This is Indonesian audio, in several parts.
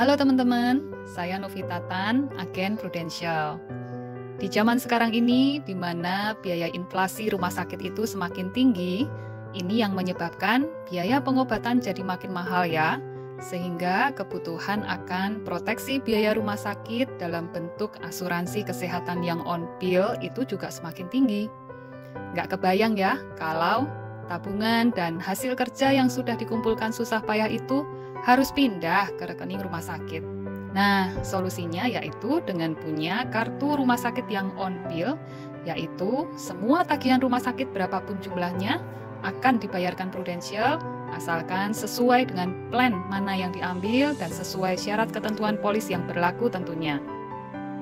Halo teman-teman, saya Novita Tan, agen Prudential. Di zaman sekarang ini, di mana biaya inflasi rumah sakit itu semakin tinggi, ini yang menyebabkan biaya pengobatan jadi makin mahal ya, sehingga kebutuhan akan proteksi biaya rumah sakit dalam bentuk asuransi kesehatan yang on bill itu juga semakin tinggi. Nggak kebayang ya, kalau tabungan dan hasil kerja yang sudah dikumpulkan susah payah itu harus pindah ke rekening rumah sakit. Nah, solusinya yaitu dengan punya kartu rumah sakit yang on bill, yaitu semua tagihan rumah sakit berapapun jumlahnya akan dibayarkan Prudential, asalkan sesuai dengan plan mana yang diambil dan sesuai syarat ketentuan polis yang berlaku tentunya.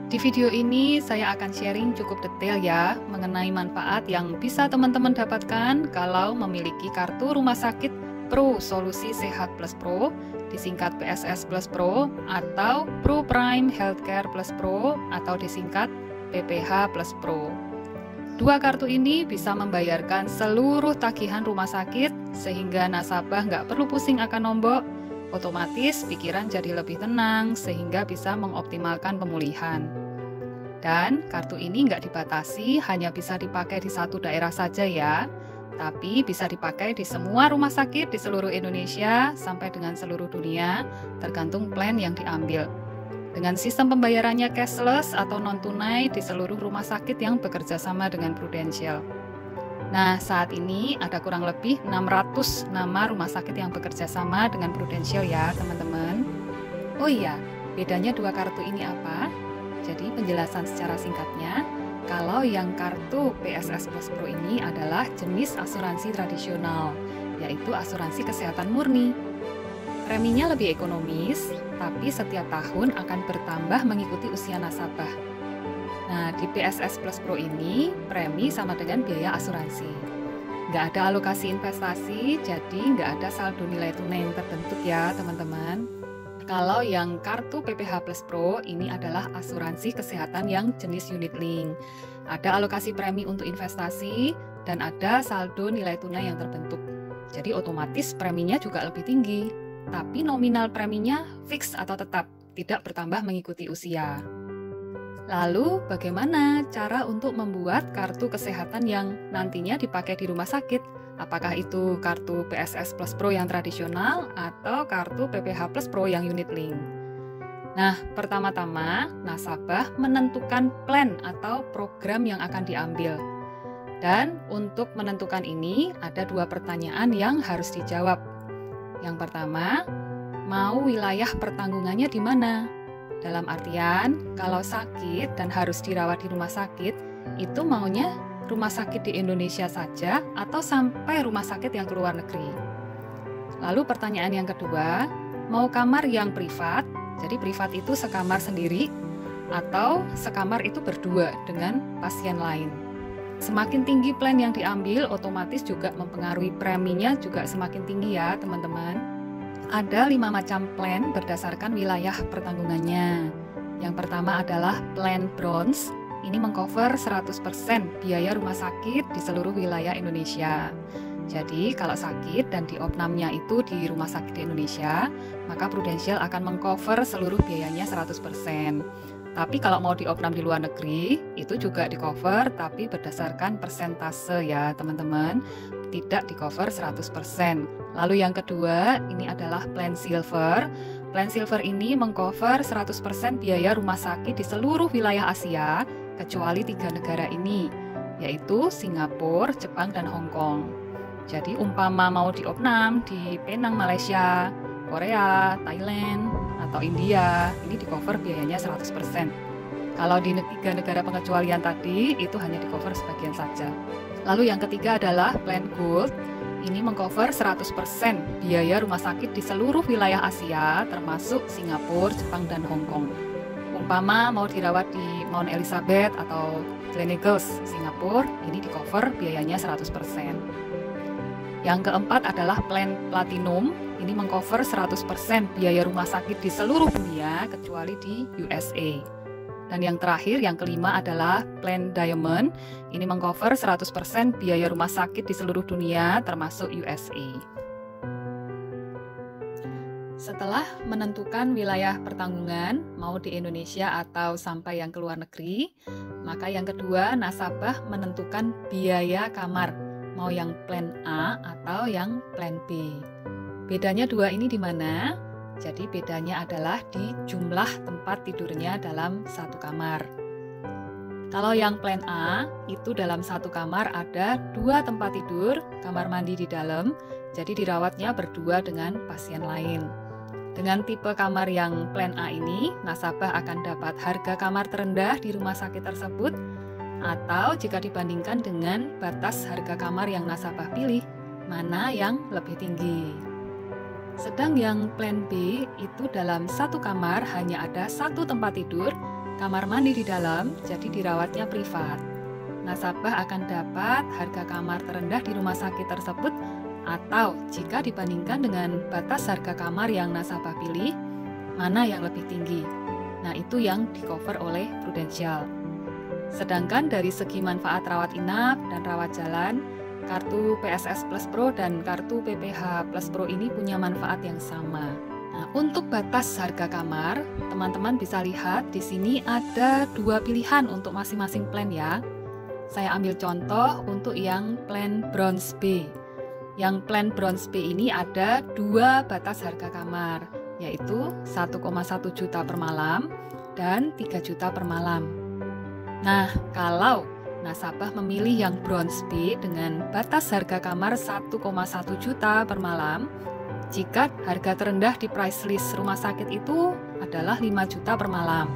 Di video ini saya akan sharing cukup detail ya mengenai manfaat yang bisa teman-teman dapatkan kalau memiliki kartu rumah sakit Pro Solusi Sehat Plus Pro, disingkat PSS Plus Pro, atau Pro Prime Healthcare Plus Pro, atau disingkat PPH Plus Pro. Dua kartu ini bisa membayarkan seluruh tagihan rumah sakit, sehingga nasabah nggak perlu pusing akan nombok, otomatis pikiran jadi lebih tenang, sehingga bisa mengoptimalkan pemulihan. Dan kartu ini nggak dibatasi, hanya bisa dipakai di satu daerah saja ya, tapi bisa dipakai di semua rumah sakit di seluruh Indonesia sampai dengan seluruh dunia, tergantung plan yang diambil. Dengan sistem pembayarannya cashless atau non-tunai di seluruh rumah sakit yang bekerja sama dengan Prudential. Nah, saat ini ada kurang lebih 600 nama rumah sakit yang bekerja sama dengan Prudential ya, teman-teman. Oh iya, bedanya dua kartu ini apa? Jadi penjelasan secara singkatnya, kalau yang kartu PSS Plus Pro ini adalah jenis asuransi tradisional, yaitu asuransi kesehatan murni. Preminya lebih ekonomis, tapi setiap tahun akan bertambah mengikuti usia nasabah. Nah, di PSS Plus Pro ini, premi sama dengan biaya asuransi. Nggak ada alokasi investasi, jadi nggak ada saldo nilai tunai yang terbentuk ya, teman-teman. Kalau yang kartu PPH Plus Pro ini adalah asuransi kesehatan yang jenis unit link. Ada alokasi premi untuk investasi dan ada saldo nilai tunai yang terbentuk. Jadi otomatis preminya juga lebih tinggi. Tapi nominal preminya fix atau tetap, tidak bertambah mengikuti usia. Lalu bagaimana cara untuk membuat kartu kesehatan yang nantinya dipakai di rumah sakit? Apakah itu kartu PSS Plus Pro yang tradisional atau kartu PPH Plus Pro yang unit link? Nah, pertama-tama nasabah menentukan plan atau program yang akan diambil. Dan untuk menentukan ini ada dua pertanyaan yang harus dijawab. Yang pertama, mau wilayah pertanggungannya di mana? Dalam artian, kalau sakit dan harus dirawat di rumah sakit, itu maunya rumah sakit di Indonesia saja atau sampai rumah sakit yang ke luar negeri. Lalu pertanyaan yang kedua, mau kamar yang privat, jadi privat itu sekamar sendiri, atau sekamar itu berdua dengan pasien lain. Semakin tinggi plan yang diambil, otomatis juga mempengaruhi preminya juga semakin tinggi ya teman-teman. Ada 5 macam plan berdasarkan wilayah pertanggungannya. Yang pertama adalah plan bronze. Ini mengcover 100% biaya rumah sakit di seluruh wilayah Indonesia. Jadi kalau sakit dan diopnamnya itu di rumah sakit di Indonesia, maka Prudential akan mengcover seluruh biayanya 100%. Tapi kalau mau diopnam di luar negeri, itu juga di-cover tapi berdasarkan persentase ya teman-teman, tidak di-cover 100%. Lalu yang kedua, ini adalah plan silver. Plan silver ini mengcover 100% biaya rumah sakit di seluruh wilayah Asia, kecuali 3 negara ini, yaitu Singapura, Jepang, dan Hong Kong. Jadi umpama mau diopnam di Penang, Malaysia, Korea, Thailand, atau India, ini di-cover biayanya 100%. Kalau di 3 negara pengecualian tadi, itu hanya di-cover sebagian saja. Lalu yang ketiga adalah plan gold. Ini mengcover 100% biaya rumah sakit di seluruh wilayah Asia, termasuk Singapura, Jepang, dan Hong Kong. Umpama mau dirawat di Mount Elizabeth atau Gleneagles, Singapura, ini di-cover biayanya 100%. Yang keempat adalah plan platinum, ini mengcover 100% biaya rumah sakit di seluruh dunia, kecuali di USA. Dan yang terakhir, yang kelima adalah plan diamond, ini mengcover 100% biaya rumah sakit di seluruh dunia, termasuk USA. Setelah menentukan wilayah pertanggungan, mau di Indonesia atau sampai yang ke luar negeri, maka yang kedua nasabah menentukan biaya kamar, mau yang plan A atau yang plan B. Bedanya dua ini di mana? Jadi bedanya adalah di jumlah tempat tidurnya dalam satu kamar. Kalau yang plan A, itu dalam satu kamar ada 2 tempat tidur, kamar mandi di dalam, jadi dirawatnya berdua dengan pasien lain. Dengan tipe kamar yang plan A ini, nasabah akan dapat harga kamar terendah di rumah sakit tersebut, atau jika dibandingkan dengan batas harga kamar yang nasabah pilih, mana yang lebih tinggi. Sedang yang plan B itu dalam satu kamar hanya ada 1 tempat tidur, kamar mandi di dalam, jadi dirawatnya privat. Nasabah akan dapat harga kamar terendah di rumah sakit tersebut, atau jika dibandingkan dengan batas harga kamar yang nasabah pilih, mana yang lebih tinggi. Nah, itu yang di-cover oleh Prudential. Sedangkan dari segi manfaat rawat inap dan rawat jalan, kartu PSS Plus Pro dan kartu PPH Plus Pro ini punya manfaat yang sama. Nah, untuk batas harga kamar, teman-teman bisa lihat di sini ada 2 pilihan untuk masing-masing plan ya. Saya ambil contoh untuk yang plan Bronze B. Yang plan Bronze B ini ada 2 batas harga kamar, yaitu 1,1 juta per malam dan 3 juta per malam. Nah, kalau nasabah memilih yang Bronze B dengan batas harga kamar 1,1 juta per malam, jika harga terendah di price list rumah sakit itu adalah 5 juta per malam,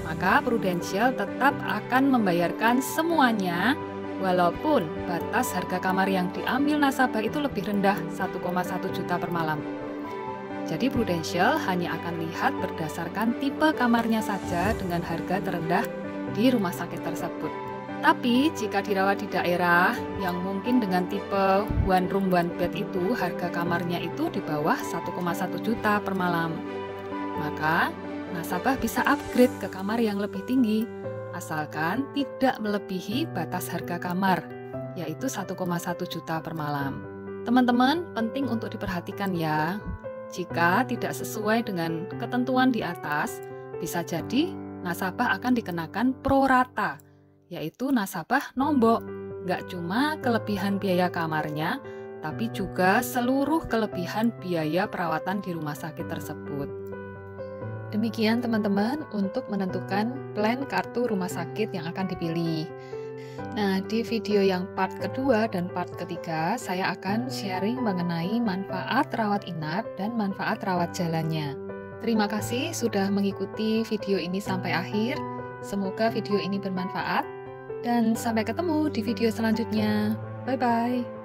maka Prudential tetap akan membayarkan semuanya walaupun batas harga kamar yang diambil nasabah itu lebih rendah 1,1 juta per malam. Jadi Prudential hanya akan lihat berdasarkan tipe kamarnya saja dengan harga terendah di rumah sakit tersebut. Tapi jika dirawat di daerah yang mungkin dengan tipe one room one bed itu harga kamarnya itu di bawah 1,1 juta per malam, maka nasabah bisa upgrade ke kamar yang lebih tinggi, asalkan tidak melebihi batas harga kamar, yaitu 1,1 juta per malam. Teman-teman, penting untuk diperhatikan ya. Jika tidak sesuai dengan ketentuan di atas, bisa jadi nasabah akan dikenakan pro rata, yaitu nasabah nombok. Nggak cuma kelebihan biaya kamarnya, tapi juga seluruh kelebihan biaya perawatan di rumah sakit tersebut. Demikian teman-teman untuk menentukan plan kartu rumah sakit yang akan dipilih. Nah, di video yang part kedua dan part ketiga, saya akan sharing mengenai manfaat rawat inap dan manfaat rawat jalannya. Terima kasih sudah mengikuti video ini sampai akhir. Semoga video ini bermanfaat, dan sampai ketemu di video selanjutnya. Bye-bye.